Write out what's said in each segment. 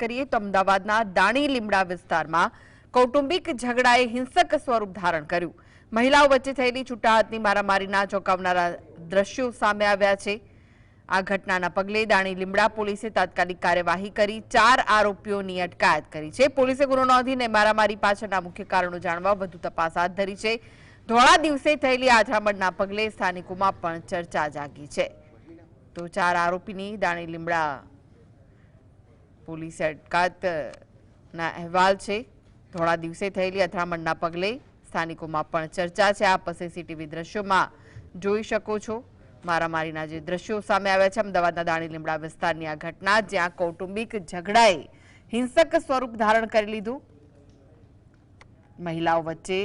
કરીએ તો અમદાવાદના દાણી લીમડા વિસ્તારમાં કૌટુંબિક ઝઘડાએ હિંસક સ્વરૂપ ધારણ કર્યું. મહિલાઓ વચ્ચે થયેલી છૂટાહાથની મારામારીના ચોંકાવનારા દ્રશ્યો સામે આવ્યા છે. આ ઘટનાના પગલે દાણી લીમડા પોલીસે તાત્કાલિક કાર્યવાહી કરી 4 આરોપીઓની અટકાયત કરી છે. પોલીસે ગુનો નોંધીને મારામારી પાછળના મુખ્ય કારણો જાણવા વધુ તપાસ હાથ ધરી છે. ધોળા દિવસે થયેલી અથડામણના પગલે સ્થાનિકોમાં પણ ચર્ચા જાગી છે. તો 4 આરોપીની દાણી લીમડા પોલીસે અટકાયતના અહેવાલ છે. ધોળા દિવસે થયેલી અથડામણના પગલે સ્થાનિકોમાં પણ ચર્ચા છે. આપ સીસીટીવી દ્રશ્યોમાં જોઈ શકો છો મારામારીના જે દ્રશ્યો સામે આવ્યા છે. અમદાવાદના દાણી લીમડા વિસ્તારની આ ઘટના, જ્યાં કૌટુંબિક ઝઘડાએ હિંસક સ્વરૂપ ધારણ કરી લીધું. મહિલાઓ વચ્ચે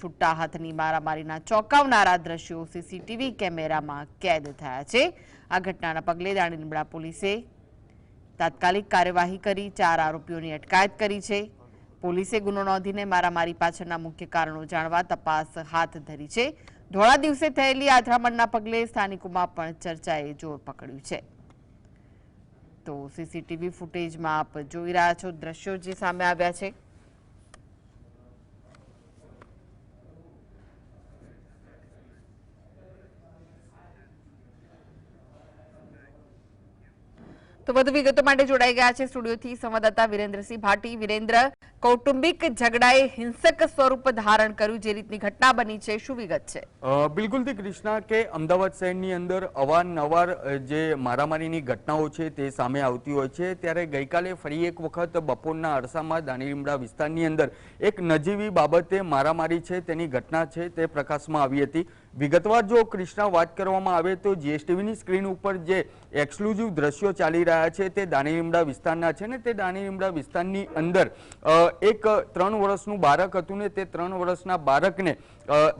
છૂટા હાથની મારામારીના ચોંકાવનારા દ્રશ્યો સીસીટીવી કેમેરામાં કેદ થયા છે. આ ઘટનાના પગલે દાણી લીમડા પોલીસે તાત્કાલિક કાર્યવાહી કરી 4 આરોપીઓની અટકાયત કરી છે. પોલીસે ગુનો નોંધીને મારામારી પાછળના મુખ્ય કારણો જાણવા તપાસ હાથ ધરી છે. ધોળા દિવસે થયેલી અથડામણના પગલે સ્થાનિકોમાં પણ ચર્ચાએ જોર પકડ્યું છે. તો સીસીટીવી ફૂટેજમાં આપ જોઈ રહ્યા છો દ્રશ્યો જે સામે આવ્યા છે. તો વધુ વિગતો માટે જોડાઈ ગયા છે સ્ટુડિયોથી સંવાદદાતા વિરેન્દ્રસિંહ ભાટી. વિરેન્દ્ર, કૌટુંબિક ઝઘડાએ હિંસક સ્વરૂપ ધારણ કર્યું, જે રીતની ઘટના બની છે, શું વિગત છે? બિલકુલથી કૃષ્ણા, કે અમદાવાદ શહેરની અંદર અવારનવાર જે મારામારીની ઘટનાઓ છે તે સામે આવતી હોય છે. ત્યારે ગઈકાલે ફરી એક વખત બપોરના અરસામાં દાણી લીમડા વિસ્તારની અંદર એક નજીવી બાબતે મારામારી છે તેની ઘટના છે તે પ્રકાશમાં આવી હતી. વિગતવાર જો કૃષ્ણા વાત કરવામાં આવે તો જીએસટીવીની સ્ક્રીન ઉપર જે એક્સક્લુઝિવ દ્રશ્યો ચાલી રહ્યા છે તે દાણી લીમડા વિસ્તારના છે ને તે દાણી લીમડા વિસ્તારની અંદર એક 3 વર્ષનું બાળક હતું ને તે 3 વર્ષના બાળકને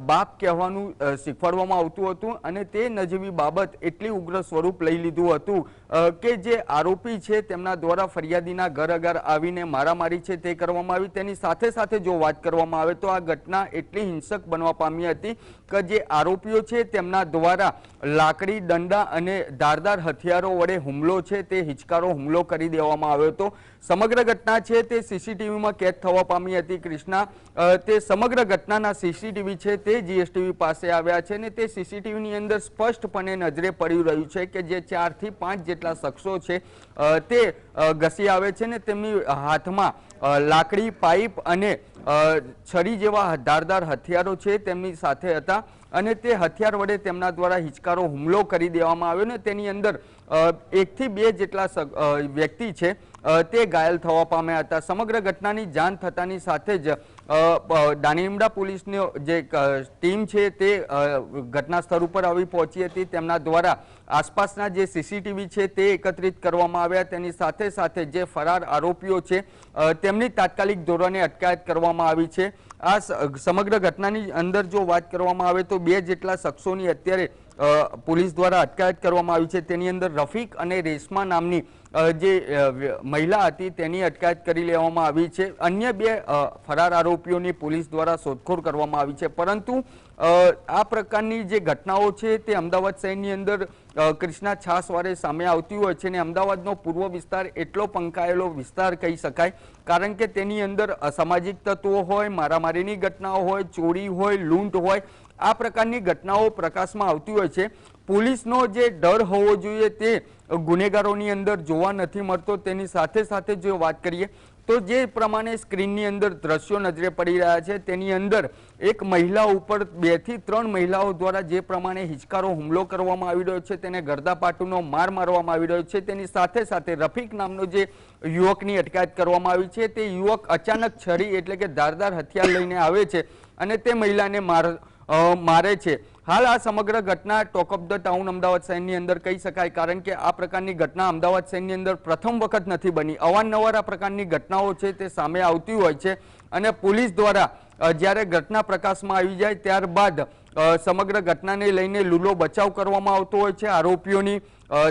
બાપ કહેવાનું શીખવાડવામાં આવતું હતું અને તે નજીવી બાબત એટલી ઉગ્ર સ્વરૂપ લઈ લીધું હતું કે જે આરોપી છે તેમના દ્વારા ફરિયાદીના ઘર આગળ આવીને મારામારી છે તે કરવામાં આવી. તેની સાથે સાથે જો વાત કરવામાં આવે તો આ ઘટના એટલી હિંસક બનવા પામી હતી કે જે આરોપીઓ છે તેમના દ્વારા લાકડી, દંડા અને ધારદાર હથિયારો વડે હુમલો છે તે હિચકારો હુમલો કરી દેવામાં આવ્યો હતો. સમગ્ર ઘટના છે તે સીસીટીવીમાં કેદ થવા પામી હતી. કૃષ્ણા, તે સમગ્ર ઘટનાના સીસીટીવી છે તે જીએસટીવી પાસે આવ્યા છે અને તે સીસીટીવીની અંદર સ્પષ્ટપણે નજરે પડી રહ્યું છે કે જે 4 થી 5 જેટલા શખ્સો છે તે ઘસી આવે છે ને તેમની હાથમાં લાકડી, પાઇપ અને છરી જેવા ધારદાર હથિયારો છે તેમની સાથે હતા અને તે હથિયાર વડે તેમના દ્વારા હિચકારો હુમલો કરી દેવામાં આવ્યો ને તેની અંદર 1 થી 2 જેટલા વ્યક્તિ છે તે ઘાયલ થવા પામ્યા હતા. સમગ્ર ઘટનાની જાણ થતાની સાથે જ દાણી લીમડા પોલીસની જે ટીમ છે તે ઘટના સ્થળ ઉપર આવી પહોંચી હતી. તેમના દ્વારા આસપાસના જે સીસીટીવી છે તે એકત્રિત કરવામાં આવ્યા. તેની સાથે સાથે જે ફરાર આરોપીઓ છે તેમની તાત્કાલિક ધોરણે અટકાયત કરવામાં આવી છે. આ સમગ્ર ઘટનાની અંદર જો વાત કરવામાં આવે તો 2 જેટલા શખ્સોની અત્યારે પોલીસ દ્વારા અટકાયત કરવામાં આવી છે. તેની અંદર રફીક અને રેશમા નામની જે મહિલા હતી તેની અટકાયત કરી લેવામાં આવી છે. અન્ય 2 ફરાર આરોપીઓની પોલીસ દ્વારા શોધખોળ કરવામાં આવી છે. પરંતુ આ પ્રકારની જે ઘટનાઓ છે તે અમદાવાદ શહેરની અંદર કૃષ્ણા છાસવારે સામે આવતી હોય છે અને અમદાવાદનો પૂર્વ વિસ્તાર એટલો પંકાયેલો વિસ્તાર કહી શકાય, કારણ કે તેની અંદર અસામાજિક તત્વો હોય, મારામારીની ઘટનાઓ હોય, ચોરી હોય, લૂંટ હોય, આ પ્રકારની ઘટનાઓ પ્રકાશમાં આવતી હોય છે. પોલીસનો જે ડર હોવો જોઈએ તે ગુનેગારોની અંદર જોવા નથી મળતો. તેની સાથે સાથે જો વાત કરીએ તો જે પ્રમાણે સ્ક્રીનની અંદર દ્રશ્યો નજરે પડી રહ્યા છે તેની અંદર એક મહિલા ઉપર 2 થી 3 મહિલાઓ દ્વારા જે પ્રમાણે હિચકારો હુમલો કરવામાં આવી રહ્યો છે, તેને ગરદાપાટુનો માર મારવામાં આવી રહ્યો છે. તેની સાથે સાથે રફીક નામનો જે યુવકની અટકાયત કરવામાં આવી છે તે યુવક અચાનક છરી એટલે કે ધારદાર હથિયાર લઈને આવે છે અને તે મહિલાને મારે છે. હાલ આ સમગ્ર ઘટના talk of the town Ahmedabad શહેરની અંદર કહી શકાય, કારણ કે આ પ્રકારની ઘટના અમદાવાદ શહેરની અંદર પ્રથમ વખત નથી બની. અવારનવાર આ પ્રકારની ઘટનાઓ છે તે સામે આવતી હોય છે અને પોલીસ દ્વારા જ્યારે ઘટના પ્રકાશમાં આવી જાય ત્યારબાદ સમગ્ર ઘટનાને લઈને લૂલો બચાવ કરવામાં આવતો હોય છે. આરોપીઓની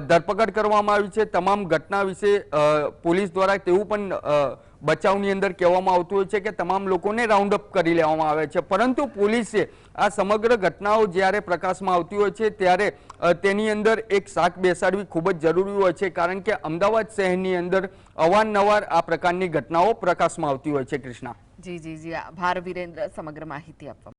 ધરપકડ કરવામાં આવી છે. તમામ ઘટના વિશે પોલીસ દ્વારા તેવું પણ બચાવની અંદર કહેવામાં આવતું હોય છે કે તમામ લોકોને રાઉન્ડ અપ કરી લેવામાં આવે છે. પરંતુ પોલીસે આ સમગ્ર ઘટનાઓ જ્યારે પ્રકાશમાં આવતી હોય છે ત્યારે તેની અંદર એક શાક બેસાડવી ખૂબ જ જરૂરી હોય છે, કારણ કે અમદાવાદ શહેરની અંદર અવારનવાર આ પ્રકારની ઘટનાઓ પ્રકાશમાં આવતી હોય છે. કૃષ્ણા. જી આભાર વિરેન્દ્ર સમગ્ર માહિતી આપવા